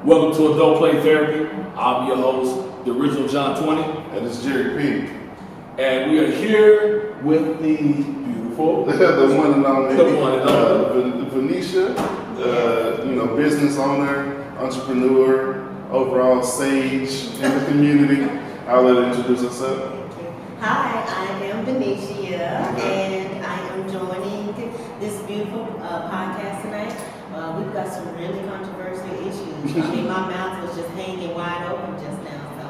Welcome to Adult Play Therapy. I'm your host, the original John 20. And it's Jerry P. And we are here with the beautiful, the one and only, Veneshia, business owner, entrepreneur, overall sage in the community. I'll let her introduce herself. Hi, I am Veneshia, and I am joining this beautiful podcast tonight. We've got some really controversial issues. I mean, my mouth was just hanging wide open just now. So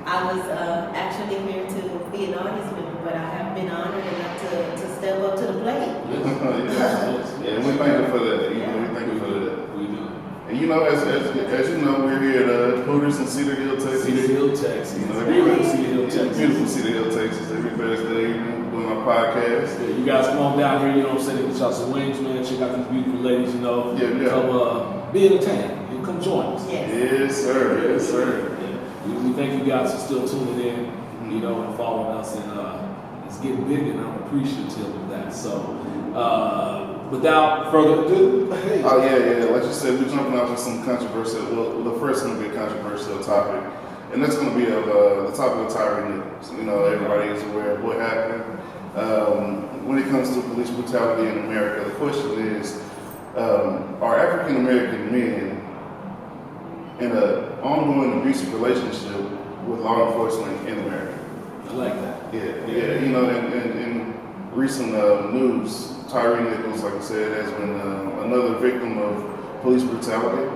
I was actually here to be an audience member, but I have been honored enough to step up to the plate. Yes. And we thank you for that. We thank you for that. We do. And as you know, we're here at Hooters in Cedar Hill, Texas. Cedar Hill, Texas. Beautiful Cedar Hill, Texas. Every Thursday evening doing our podcast. Yeah, you guys come on down here, get y'all some wings, man. Check out these beautiful ladies, Come be entertained. You come join us. Yes, sir. Yes, sir. Yeah. We thank you guys for still tuning in, and following us, and it's getting big, and I'm appreciative of that. So, without further ado, like you said, we're jumping off with some controversial. Well, the first going to be a controversial topic, and that's going to be the topic of Tyre Nichols. Everybody is aware of what happened. When it comes to police brutality in America, the question is, are African American men in an ongoing abusive relationship with law enforcement in America? I like that. Yeah. In recent news, Tyre Nichols, like I said, has been another victim of police brutality.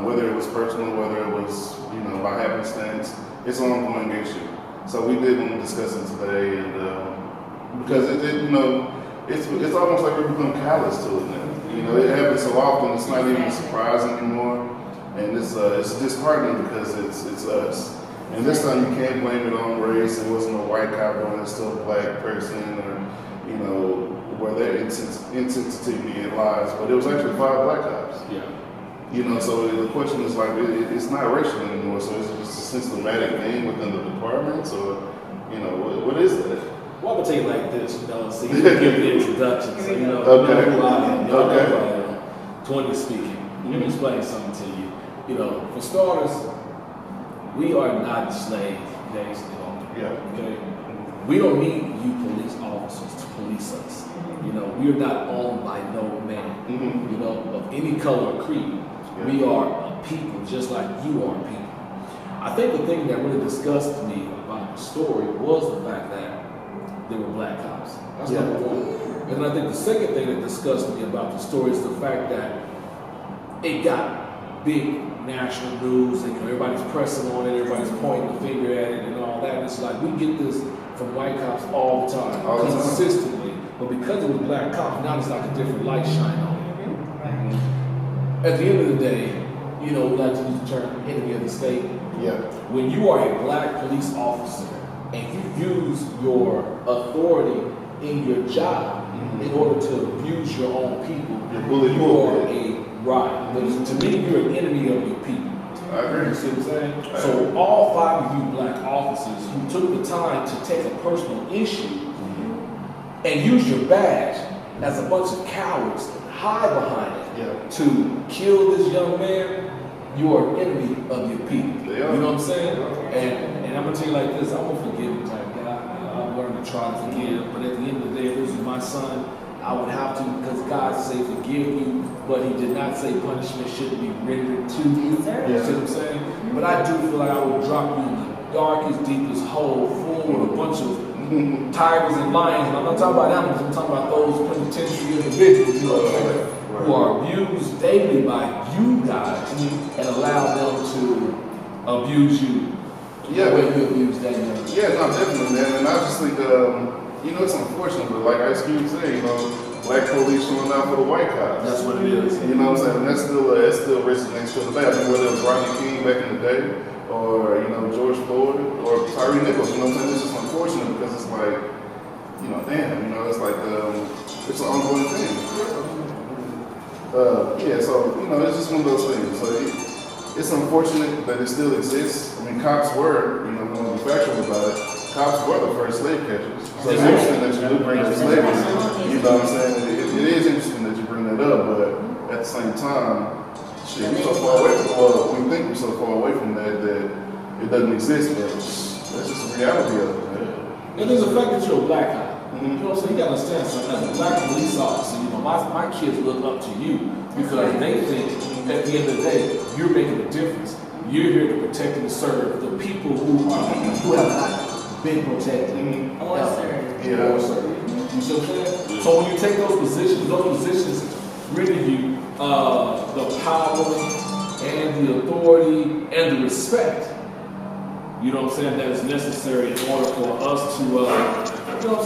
Whether it was personal, whether it was by happenstance, it's an ongoing issue. So we did want to discuss it today, and because it's almost like we've become callous to it now. It happens so often, it's not even surprising anymore, and it's disheartening because it's us. And this time you can't blame it on race. It wasn't a white cop doing it, still a black person, or where their insensitivity in lies. But it was actually 5 black cops. Yeah. So the question is like, it's not racial anymore. So is it just a systematic thing within the departments, or what is that? Well, I'm gonna take it like this, so you can give the introduction. So Okay. 20 speaking. Let me explain something to you. For starters, we are not slave days anymore. Yeah. Okay. We don't need you police officers to police us. We are not owned by no man. Of any color or creed. Yeah. We are a people, just like you are a people. I think the thing that really disgusted me about the story was the fact that there were black cops. That's number one. And I think the second thing that disgusted me about the story is the fact that it got big national news, and everybody's pressing on it, everybody's pointing the finger at it and all that. And it's like we get this from white cops all the time, consistently. But because it was black cops, now it's like a different light shine on it. At the end of the day, we like to use the term enemy of the state. Yeah. When you are a black police officer and you use your authority in your job in order to abuse your own people, you are a riot. To me, you're an enemy of your people. I agree. You see what I'm saying? So all 5 of you black officers who took the time to take a personal issue and use your badge as a bunch of cowards, hide behind it to kill this young man, you are an enemy of your people. You know what I'm saying? And I'm gonna tell you like this, I'm a forgiving type guy. I've learned to try to forgive, but at the end of the day, if this was my son, I would have to, because God said forgive you, but He did not say punishment shouldn't be rendered to you. You see what I'm saying? But I do feel like I would drop you in the darkest, deepest hole full with a bunch of tigers and lions. And I'm not talking about animals, I'm talking about those penitentiary individuals, who are abused daily by you guys and allow them to abuse you. The way you abuse that young man. Yeah, no, definitely, man. And I just think, it's unfortunate, but like Ice Cube said, black police showing out for the white cops. That's what it is. You know what I'm saying? And that's still resonates to the day. I mean, whether it was Rodney King back in the day, or George Floyd, or Tyre Nichols. You know what I'm saying? It's just unfortunate because it's like, it's like it's an ongoing thing. So it's just one of those things. So it's unfortunate that it still exists. I mean, cops were, when we be factual about it, cops were the first slave catchers. So it's interesting that you do bring up slavery. You know what I'm saying? It is interesting that you bring that up, but at the same time, Shit, we're so far away from, well, we think we're so far away from that it doesn't exist, but that's just the reality of it, man. And there's the fact that you're a black guy. Mm-hmm. You know what I'm saying? You gotta understand something. As a black police officer, you know, my kids look up to you because they think at the end of the day, you're making a difference. You're here to protect and serve the people who have not been protected. Or served. Yeah. Or served. You see what I'm saying? So when you take those positions bring you the power and the authority and the respect. You know what I'm saying? That is necessary in order for us to, you know what I'm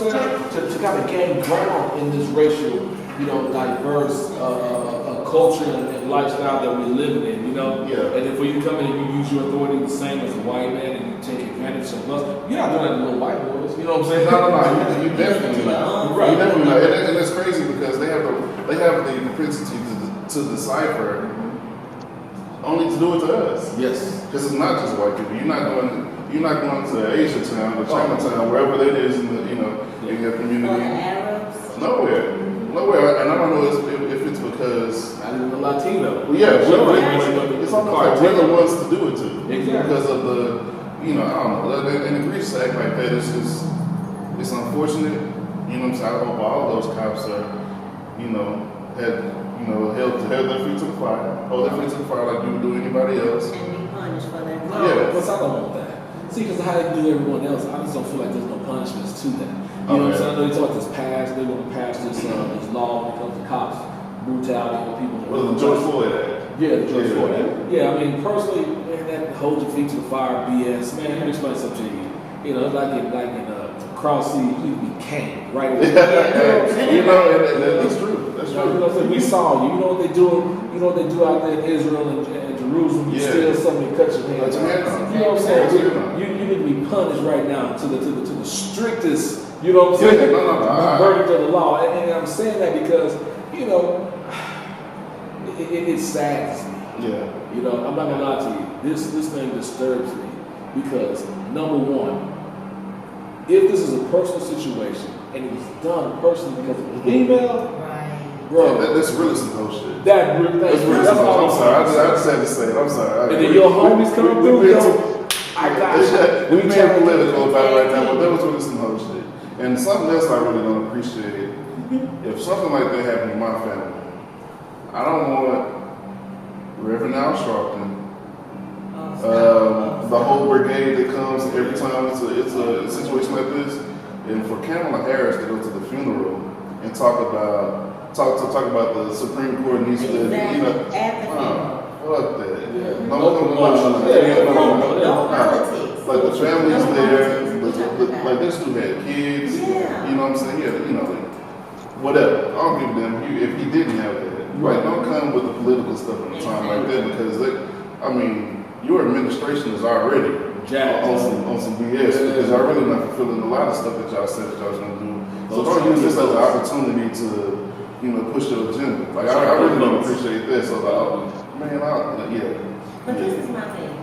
saying? To kind of gain ground in this racial, diverse culture and lifestyle that we're living in, you know? Yeah. And if when you come in and you use your authority the same as a white man and you take advantage of us, you're not doing that to little white boys, you know what I'm saying? No, you definitely not. Right. You definitely not. And that's crazy because they have the propensity to decipher only to do it to us. Yes. Because it's not just white people. You're not going to Asia town or Chinatown, wherever that is in the, in your Or the community. Arabs. Nowhere. And I don't know if it's because. Not even a Latino. Well, yeah, Sure. it's almost like we're the ones to do it to. Exactly. Because of the, I don't know, and the Greece act like that is just, it's unfortunate. You know what I'm saying? I hope all those cops are, held their feet to the fire, hold their feet to the fire like you would do anybody else. And be punished for that. No, Yeah. but I don't want that. See, because how they do everyone else, I just don't feel like there's no punishments to that. You know what I'm saying? I know they talk about this pass, they want to pass this law when it comes to cops, brutality on people. Well, the George Floyd Act. Yeah, the George Floyd Act. Yeah, I mean, personally, man, that hold your feet to the fire BS, man, let me explain something to you. It's like in Cross City, you need to be caned right away. That's true. That's You know true. what I'm saying? We saw you. You know what they do? You know what they do out there in Israel and Jerusalem? You steal something and cut your hand Cut your hand off. You know what I'm saying? Cut your hand off. You need to be punished right now to the strictest. You know what I'm saying? No. Verdict of the law. And I'm saying that because it saddens me. Yeah. I'm not gonna lie to you. This thing disturbs me because number one, if this is a personal situation and it was done personally because of a female, Right. bro, Yeah, that's really some bullshit. that's really That's really some bullshit. I'm sorry. I just had to say it. I'm sorry. And then your homies come through. I got you. We being political about it right now, but that was really some whole shit. And something else I really don't appreciate, if something like that happened to my family, I don't want Reverend Al Sharpton, the whole brigade that comes every time it's a situation like this, and for Kamala Harris to go to the funeral and talk about the Supreme Court needs to, At the funeral. fuck that. Yeah. No politics. Like the family's No there, politics. We talking about. like this dude had kids. Yeah. You know what I'm saying? Yeah, whatever. I don't give a damn if he didn't have that. Right? Don't come with the political stuff at a time like that because your administration is already on some BS because y'all really not fulfilling a lot of stuff that y'all said that y'all was gonna do. So don't use this as an opportunity to, push your agenda. Like I really don't appreciate that. So But this is my thing.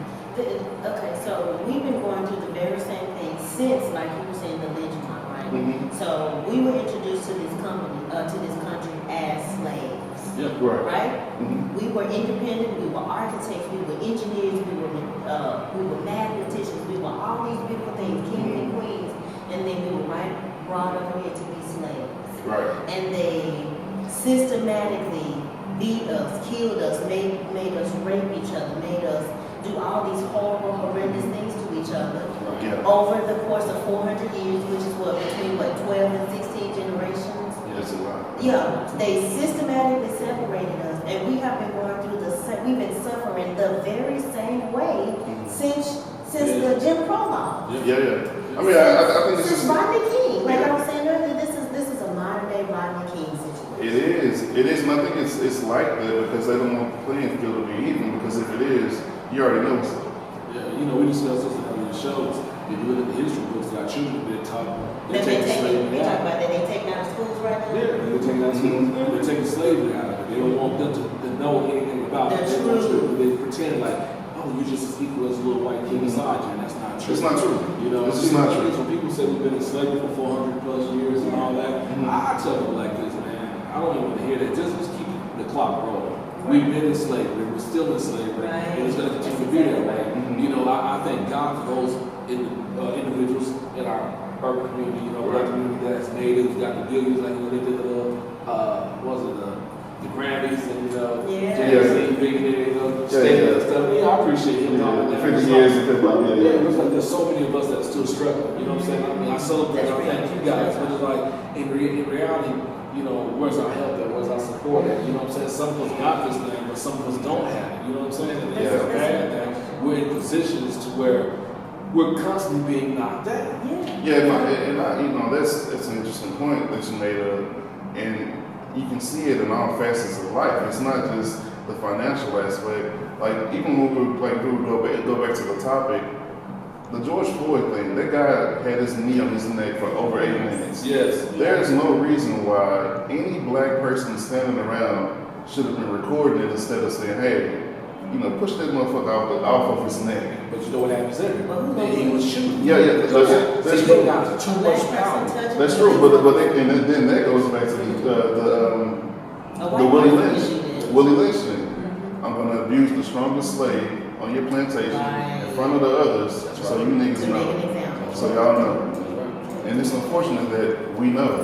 Okay, so we've been going through the very same thing since, like you were saying, the lynch mob, right? Mhm. So we were introduced to this country as slaves. Yeah. Right? Mhm. We were independent, we were architects, we were engineers, we were mathematicians, we were all these beautiful things, kings and queens, and then we were brought over here to be slaves. Right. And they systematically beat us, killed us, made us rape each other, made us do all these horrible, horrendous things to each other. Yeah. Over the course of 400 years, which is between 12 and 16 generations. That's a lot. Yeah, they systematically separated us, and we have been going through we've been suffering the very same way since the Jim Crow law. Yeah. I mean, I think it's Since just. Rodney King, like I was saying earlier, this is a modern day Rodney King situation. It is, and I think it's like that because they don't want the playing field to be even. Because if it is, you already know so. Yeah, we discussed this in other shows. If you look at the history books that our children have been taught, They talk about that they taking out of schools right now. Yeah, they're taking out schools. They're taking slavery out of it. They don't want them to know anything about it. That's They want true. to- They pretend like, oh, you're just as equal as a little white kid beside you, and that's not true. It's not true. It's just not true. So people say we've been in slavery for 400 plus years and all that. I tell them like this, man. I don't even want to hear that. Just keep the clock rolling. We've been in slavery. We're still in slavery, and it's going to continue to be that way. You know, I thank God for those individuals in our urban community, you know, black community that's natives, got the billions, like, you know, they did the Grammys and, you know, Jay-Z, Billionaire, you know, state and stuff. Yeah, I appreciate him. 50 years of hip hop. Yeah, it looks like there's so many of us that are still struggling. You know what I'm saying? I mean, I celebrate, I thank you guys, but it's like, in reality, you know, where's our help at? Where's our support at? You know what I'm saying? Some of us got this thing, but some of us don't have it. You know what I'm saying? And it's bad that we're in positions to where we're constantly being knocked down. Yeah, and you know, that's an interesting point that you made, and you can see it in all facets of life. It's not just the financial aspect. Like, even when we go back to the topic, the George Floyd thing, that guy had his knee on his neck for over 8 minutes. Yes. There's no reason why any black person standing around should have been recording it instead of saying, hey, you know, push that motherfucker off of his neck. But you know what happens there? He was shooting. Yeah, that's true. Too much power. That's true, but then that goes back to the Willie Lynch thing. I'm gonna abuse the strongest slave on your plantation in front of the others, so you niggas know, so y'all know. And it's unfortunate that we know.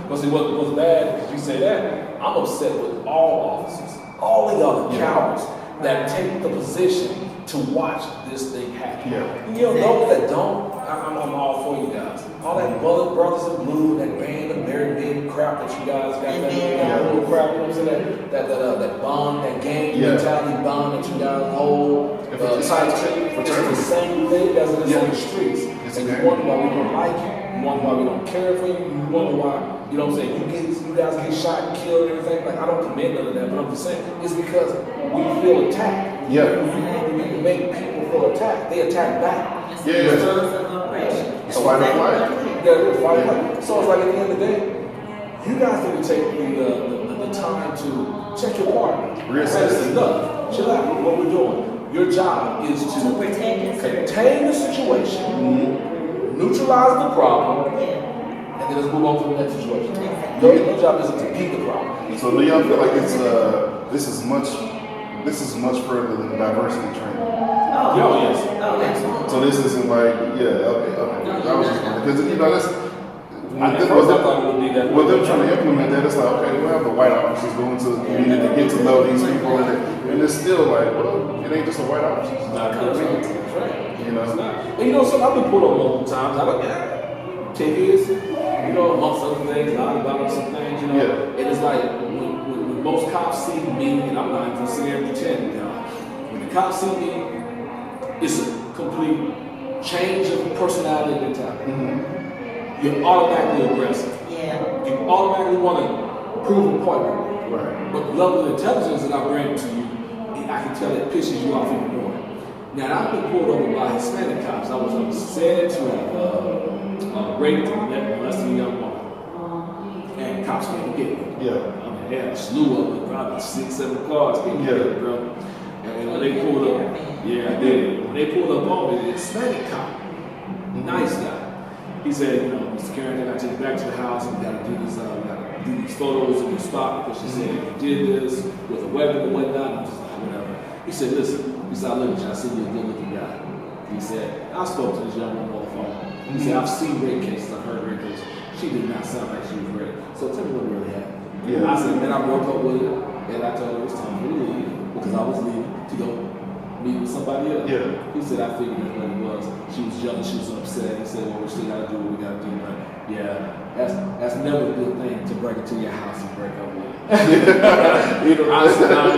But see, what's bad is you say that. I'm upset with all officers, all of y'all the cowards that take the position to watch this thing happen. You know, those that don't, I'm all for you guys. All that brothers in blue, that band of married men crap that you guys got, that little crap, you know what I'm saying? That bond, that gang mentality bond that you guys hold tight to. It's the same thing as it is on the streets. And you wonder why we don't like you. You wonder why we don't care for you. You wonder why, you know what I'm saying, you guys get shot and killed and everything. Like, I don't commend none of that, but I'm just saying, it's because we feel attacked. Yeah. We make people feel attacked. They attack back. It's fight or flight. So it's like, at the end of the day, you guys need to take the time to check your partner. Reassess. Look, chill out. What we're doing. Your job is to contain the situation, neutralize the problem, and then let's move on to the next situation. Your job isn't to beat the problem. So do y'all feel like it's this is much further than diversity training? Yes. So this isn't like, okay. I was just because you know that's. At first I thought it would be that. Well, they're trying to implement that. It's like, okay, we have the white officers going to the community to get to know these people, and it's still like, well, it ain't just a white officer. It's not good. You know. And you know, so I've been put on multiple times. I like 10 years, you know, amongst other things, lied about some things, you know. And it's like when most cops see me, and I'm not even sitting here pretending, you know, when the cops see me, it's a complete change of personality and mentality. You're automatically aggressive. You automatically want to prove a point. Right. But the level of intelligence that I bring to you, I can tell it pisses you off even more. Now, I've been pulled over by Hispanic cops. I was said to have raped and molested a young woman. And cops came to get me. I mean, they had a slew of them, probably 6-7 cars came to get me, bro. And when they pulled up, I did. When they pulled up on me, the Hispanic cop, nice guy. He said, you know, Mr. Carrington, I take you back to the house and we gotta do this, we gotta do these photos of your spot because she said if you did this with a weapon and whatnot, I'm just like, whatever. He said, listen, I look at you, I see you're a good looking guy. He said, I spoke to this young woman on the phone. He said, I've seen rape cases, I've heard rape cases. She did not sound like she was raped. So tell me what really happened. I said, man, I broke up with her and I told her it was time for me to leave because I was leaving to go meet with somebody else. He said, I figured that's what it was. She was jealous, she was upset. He said, well, we still gotta do what we gotta do. But that's never a good thing to break into your house and break up with. I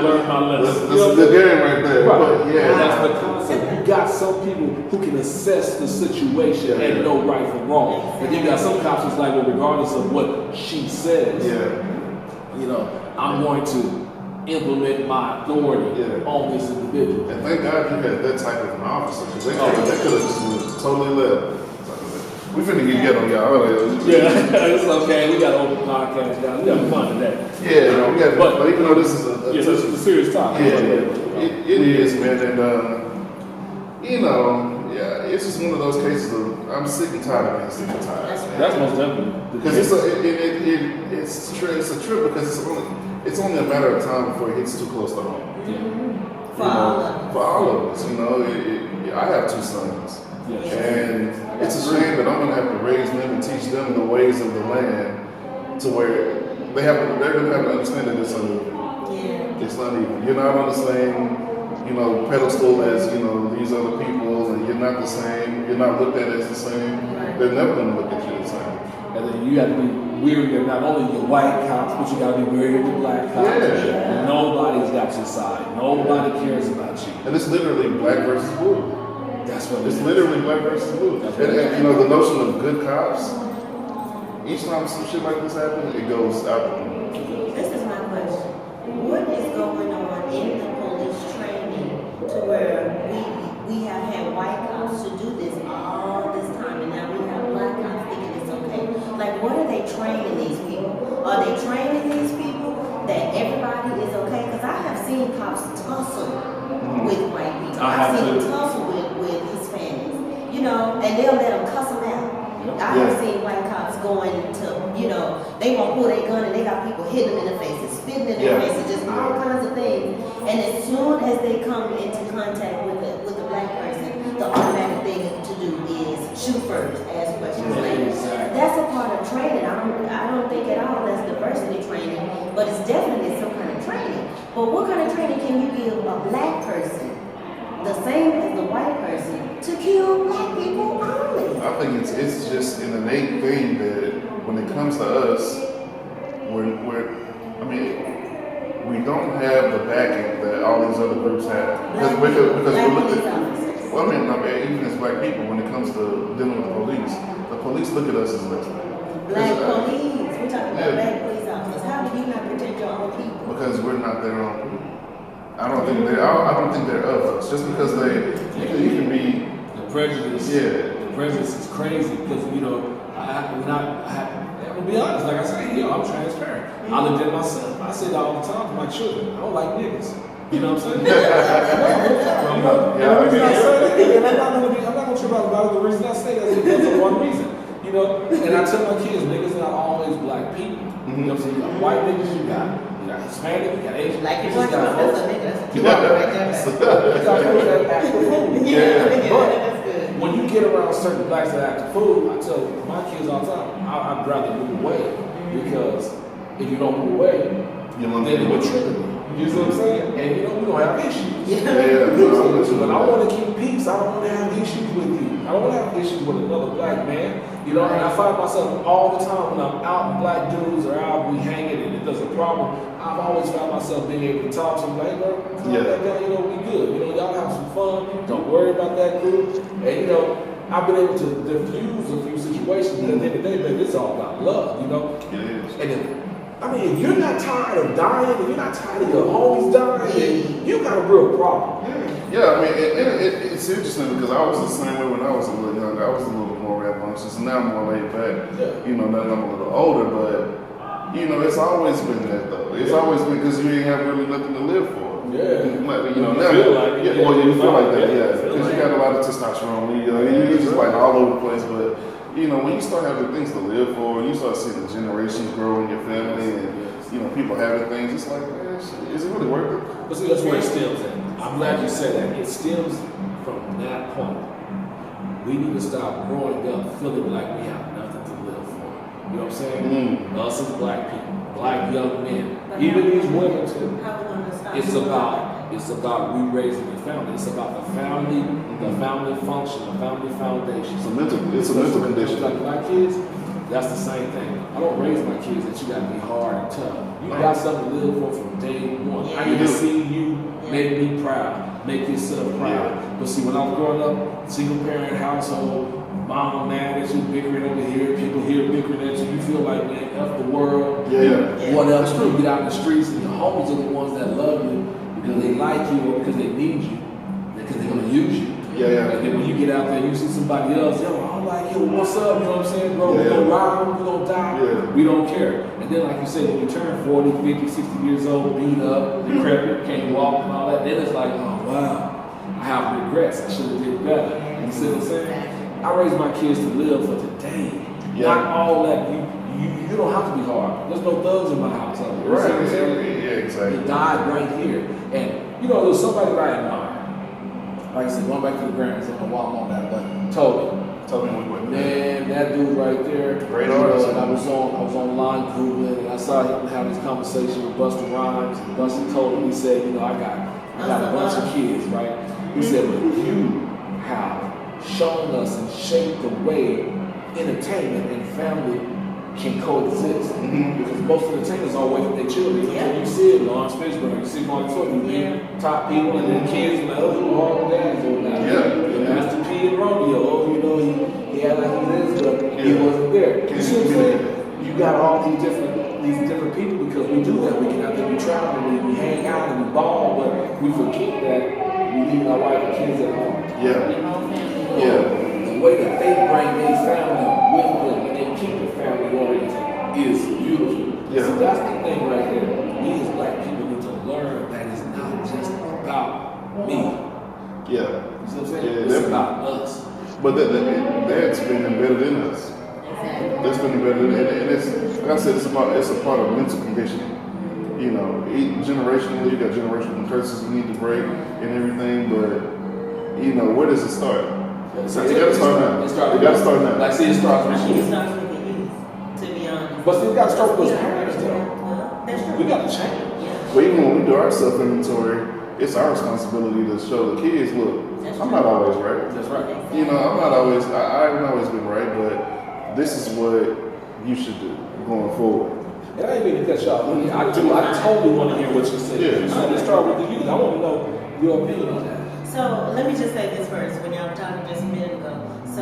learned my lesson. That's a good game right there. Right. But that's the concept. You got some people who can assess the situation and know right from wrong. And then you got some cops who's like, well, regardless of what she says, you know, I'm going to implement my authority on this individual. And thank God you had that type of an officer, because they could have just totally left. We finna get on y'all. It's okay. We got an open podcast, guys. We got fun today. We got. But even though this is this is a serious topic. It is, man. And you know, it's just one of those cases of I'm sick and tired of being sick and tired. That's most definitely. Because it's a trip because it's only a matter of time before it gets too close to home. Yeah. For all of us, you know. I have 2 sons, and it's a shame that I'm gonna have to raise them and teach them the ways of the land to where they're gonna have to understand that it's uneven. Yeah. It's not even. You're not on the same, you know, pedestal as, you know, these other people, and you're not the same. You're not looked at as the same. They're never gonna look at you the same. And then you have to be weary of not only your white cops, but you got to be weary of the black cops. Yeah. Nobody's got your side. Nobody cares about you. And it's literally black versus blue. That's what It's literally black versus blue. And you know, the notion of good cops, each time some shit like this happens, it goes out the window. This is my question. What is going on in the police training to where we have had white cops to do this all this time, and now we have black cops thinking it's okay? Like, what are they training these people? Are they training these people that everybody is okay? Because I have seen cops tussle with white people. I've seen them tussle with Hispanics, you know, and they'll let them cuss them out. I have seen white cops going to, you know, they won't pull their gun and they got people hitting them in the faces, spitting in their faces, just all kinds of things. And as soon as they come into contact with the black person, the automatic thing to do is shoot first, ask questions later. That's a part of training. I don't think at all that's diversity training, but it's definitely some kind of training. But what kind of training can you give a black person, the same as the white person, to kill black people only? I think it's just an innate thing that when it comes to us, we don't have the backing that all these other groups have. Because we're looking at, well, even as black people, when it comes to dealing with the police look at us as less than. Black police, we're talking about black police officers. How do you not protect your own people? Because we're not their own people. I don't think they're of us. Just because you can be the prejudice. Yeah. The prejudice is crazy because, you know, I'm gonna be honest, like I said, I'm transparent. I looked at myself. I say that all the time to my children. I don't like niggas. You know what I'm saying? I'm not gonna trip out about it. The reason I say that is because of one reason. You know, and I tell my kids, niggas not always black people. You know what I'm saying? You got white niggas, you got Hispanic, you got Asian. Like you you're got that's a nigga, that's a kid right there. But when you get around certain blacks that act a fool, I tell my kids all the time, I'd rather move away because if you don't move away, then it will trigger me. You know what I'm saying? And you know, we don't have issues. But I want to keep peace. I don't want to have issues with you. I don't want to have issues with another black man. You know, and I find myself all the time when I'm out and black dudes are out, we hanging and if there's a problem, I've always found myself being able to talk to them like, bro, calm that down, you know, we good. You know, y'all have some fun. Don't worry about that group. And you know, I've been able to diffuse a few situations, but at the end of the day, baby, it's all about love, you know? It is. And if you're not tired of dying, if you're not tired of your homies dying, then you got a real problem. Yeah, I mean, it's interesting because I was the same way when I was a little younger. I was a little more rambunctious, and now I'm more laid back. Yeah. You know, now that I'm a little older, but, you know, it's always been that, though. It's always been because you ain't have really nothing to live for. Yeah. You know, now, you feel like it. Well, you feel like that, because you got a lot of testosterone. You're just like all over the place, but, you know, when you start having things to live for, and you start seeing the generations grow in your family, and, you know, people having things, it's like, man, is it really worth it? But see, that's where it stems at. I'm glad you said that. It stems from that point. We need to stop growing up feeling like we have nothing to live for. You know what I'm saying? Us as black people, black young men, even these women too. It's about re-raising the family. It's about the family function, the family foundation. It's a mental condition. Like my kids, that's the same thing. I don't raise my kids that you got to be hard and tough. You got something to live for from day one. I need to see you make me proud, make yourself proud. But see, when I was growing up, single parent household, mom mad at you, bickering over here, people here bickering at you, you feel like, man, F the world. What else? You get out in the streets and your homies are the ones that love you because they like you or because they need you, because they're going to use you. And then when you get out there, you see somebody else, yo, I'm like, yo, what's up? You know what I'm saying, bro? We're going to ride, we're going to die. We don't care. And then, like you said, when you turn 40, 50, 60 years old, beat up, decrepit, can't walk and all that, then it's like, oh, wow, I have regrets. I should have did better. You see what I'm saying? I raised my kids to live for today. Yeah. Not all that you don't have to be hard. There's no thugs in my house. You see what I'm saying? Yeah, exactly. He died right here. And you know, there was somebody that I admire. Like I said, going back to the grants, I don't know why I'm on that, but Toby. Man, that dude right there. Great artist. And I was online Googling, and I saw him have this conversation with Busta Rhymes. And Busta told him, he said, you know, I got a bunch of kids, right? He said, but you have shown us and shaped the way entertainment and family can coexist. Because most entertainers are away from their children. Yeah. You see it, Lawrence Fishburne, you see Martin Short, you top people, and then kids, and like, oh, you horrible dads over now. Yeah. Master P and Romeo, oh, you know, he had like he is, but he wasn't there. You see what I'm saying? You got all these different people because we do that. We get out there, we travel, we hang out, and we ball, but we forget that we leave our wife and kids at home. The way that they bring their family with them and they keep the family oriented is beautiful. Yeah. So that's the thing right there. We as black people need to learn that it's not just about me. Yeah. You see what I'm saying? Yeah, It's about us. But that's been embedded in us. That's been embedded in, and it's like I said, it's a part of mental conditioning. You know, generationally, you got generational curses you need to break and everything, but you know, where does it start? So You gotta start now. You gotta start now. Like, see, it starts I with think it you. starts with the youth, to be honest. But see, we got to start with those parents, though. Well, that's true. We got to change. Yeah. But even when we do our self-inventory, it's our responsibility to show the kids, look, I'm not always right. That's right. You know, I haven't always been right, but this is what you should do going forward. And I ain't mean to cut you off. I totally want to hear what you said. Yeah. You said let's start with the youth. I want to know your opinion on that. So let me just say this first. When y'all were talking just a minute ago, so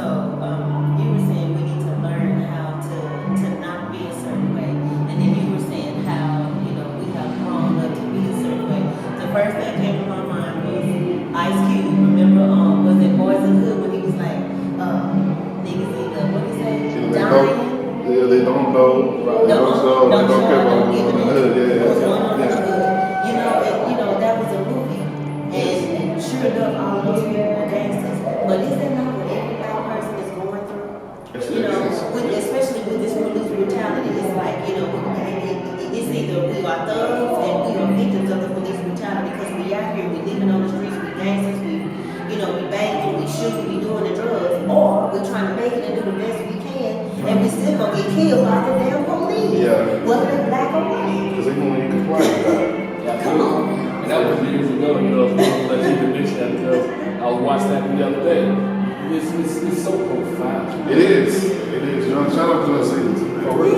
you were saying we need to learn how to not be a certain way, and then you were saying how we have grown up to be a certain way. The first thing that came to my mind was Ice Cube. Remember, was it Boys in the Hood when he was like, niggas either what did he say, dying. Yeah, they don't know. They don't show. They don't care about what's going on in the hood. You know, that was a movie. And sure enough, all of those people were gangsters. But is that not what every black person is going through? You know, especially with this police brutality, it's like, it's either we are thugs and we are victims of the police brutality because we out here, we living on the streets, we gangsters, we banging, we shooting, we doing the drugs, or we're trying to make it and do the best we can, and we still gonna get killed by the damn police. Yeah. Whether they're black or white. Because even when you complain about it. Yeah, come on. And that was years ago, like you mentioned that because I was watching that the other day. It's so profound. It is. You know, shout out to us. For real.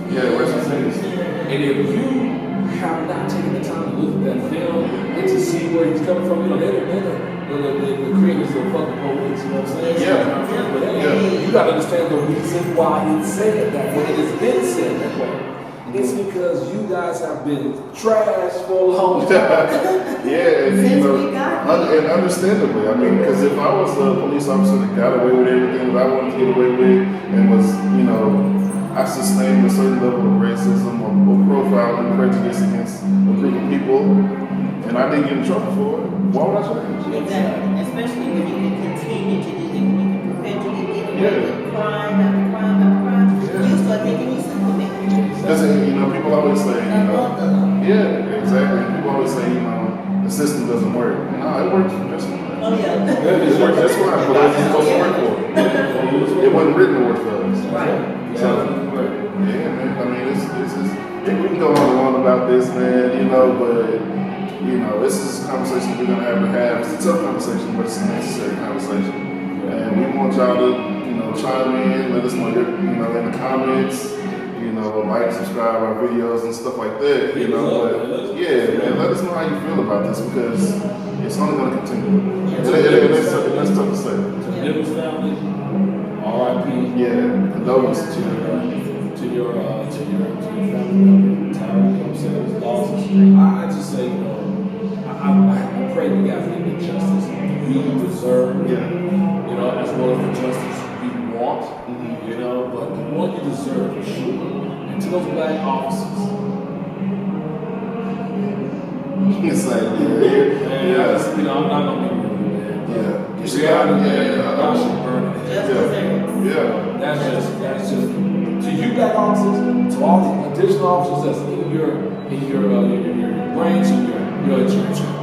Yeah, rest in peace. And if you have not taken the time to look at that film and to see where he's coming from, they're the creators of fucking police, you know what I'm saying? Yeah. You gotta understand the reason why it's said that way. It has been said that way. It's because you guys have been trashed for a long time. Yeah, and understandably. I mean, because if I was a police officer that got away with everything that I wanted to get away with and was, I sustained a certain level of racism or profiling, prejudice against a group of people, and I didn't get in trouble for it, why would I change? Exactly. Especially when you can continue to do that, when you can perpetually get away with crime after crime after crime, you start thinking yourself a bit. Because, people always say, yeah, exactly. People always say, the system doesn't work. No, it works just fine. Oh, yeah. It works just fine, but it's supposed to work for it. It wasn't written to work for us. Right. So, yeah, man. I mean, we can go on and on about this, man, but, this is a conversation we're going to have. It's a tough conversation, but it's a necessary conversation. And we want y'all to, chime in, let us know, in the comments, like, subscribe our videos and stuff like that, but yeah, man, let us know how you feel about this because it's only going to continue. That's tough to say. Nichols family, R.I.P. Yeah, condolences to your family member, Tyre Nichols, his loss. I just say, I pray you guys get the justice you deserve. As well as the justice you want. But the one you deserve for sure. And to those black officers. It's like, I'm not gonna be rude. You see how y'all should burn it. Just deserves. Yeah. That's just to you black officers, to all the additional officers that's in your branch, in your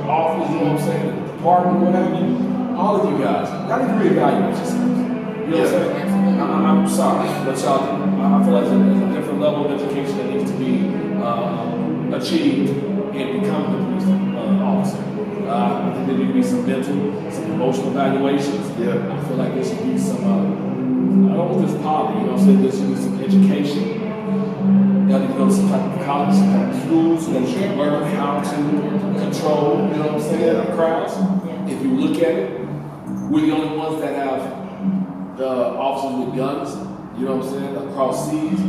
office, you know what I'm saying, the department, what have you, all of you guys, y'all need to reevaluate yourselves. You know what I'm saying? I'm sorry, but y'all, I feel like there's a different level of education that needs to be achieved in becoming a police officer. I think there need to be some mental, some emotional evaluations. Yeah. I feel like there should be some, I don't know if it's poverty, you know what I'm saying? There should be some education. Y'all need to go to some type of college, some type of school, so that you can learn how to control, you know what I'm saying, crowds. If you look at it, we're the only ones that have officers with guns, you know what I'm saying, across seas.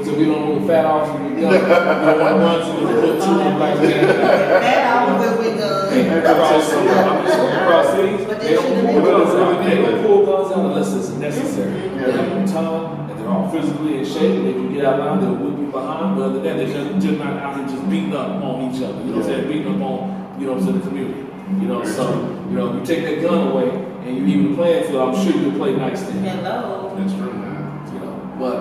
So we don't want the fat officers with guns. We don't want ones who put two in black men. That officer with Across cities, But they don't pull guns out. They don't pull guns out unless it's necessary. They have a ton, and they're all physically in shape. They can get out loud, they'll whip you behind. But other than that, they're just not out here just beating up on each other. You know what I'm saying? Beating up on, you know what I'm saying, the community. You know, so, you know, you take that gun away and you even playing field, I'm sure you'll play nice then. Hello. That's true, man. You know, but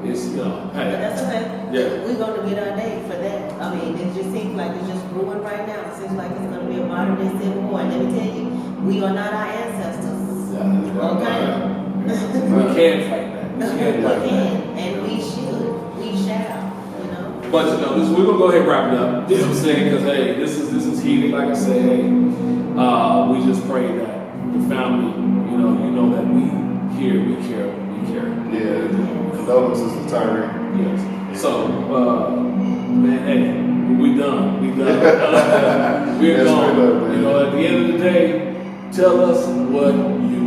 it's, you know, But hey. that's okay. Yeah. We're gonna get our day for that. I mean, it just seems like it's just brewing right now. It seems like it's gonna be a modern day civil war. And let me tell you, we are not our ancestors. Okay? We can fight that. We can We fight that. can, and we should. We shall. You know. But you know, we're gonna go ahead and wrap it up. You know what I'm saying? Because hey, this is heated. Like I said, hey, we just pray that the family, you know that we here, we care. Yeah. Condolences to Tyre. Yes. So, man, hey, we done. We're That's gone. right up, man. You know, at the end of the day, tell us what you